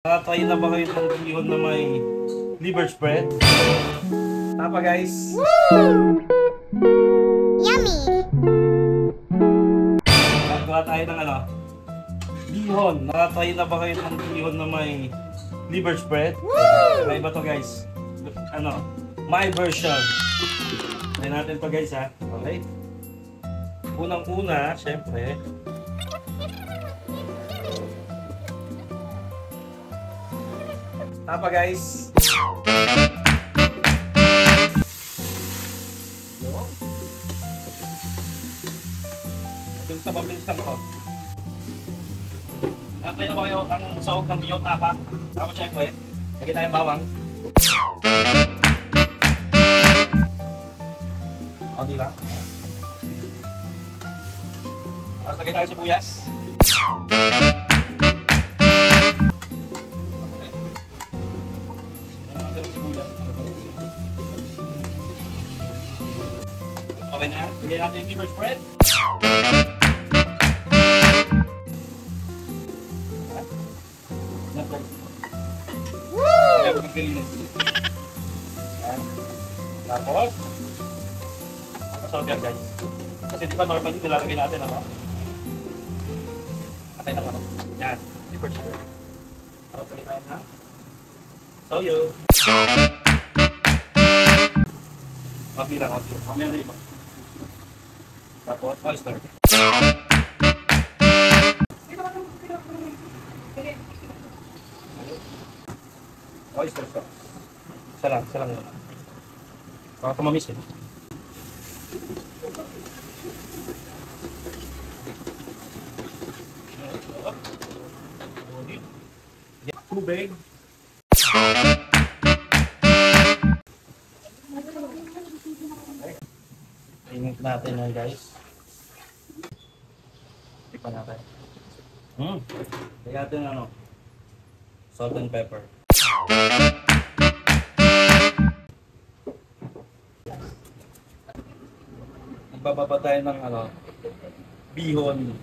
Nakatry na ba kayo ng bihon na may liver spread? Tapa guys! Woo! Yummy! Gagawa tayo ng bihon. Nakatry na ba kayo ng bihon na may liver spread? Woo! May iba to guys. My version. Try natin to guys ha. Okay? Unang-una, syempre. Tapa guys! Mabilis lang ito. Nakatry na ba kayo ang sahog ng bihon tapa? Tapos syempre, lagyan tayong bawang. Okay lang. Tapos lagyan tayo sibuyas. Okay na, lagyan natin yung liver spread. Woo! Tapos, masarap yan guys. Kasi di ba normally nilalagay natin atay ng yan, liver spread. Tapos lagay tayo na soyo. Mabilang. Mamaya na iba. Tapos, oyster. Oyster sauce. Isa lang yun. Baka tumamis eh. Tubig. Tingnan natin yan guys. Tikman natin. Kaya natin salt and pepper. Magbababa tayo ng bihon.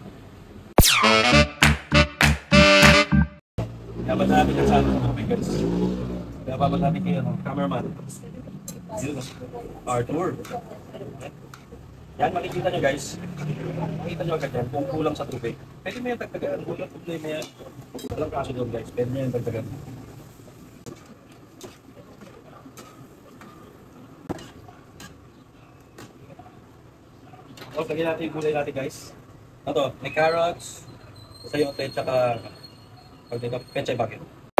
Dapat natin yung salo ng tubig guys. Dapat natin kayo cameraman. Arthur. Yan, makikita nyo guys. Makikita nyo agad yan kung kulang sa tubig. Pwede mo yung tagtagan. Kulang problema yan. Walang kaso doon guys. Pwede mo yung tagtagan. Tapos lagyan natin yung gulay natin guys. May carrots, sayote, tsaka pechay bagyo.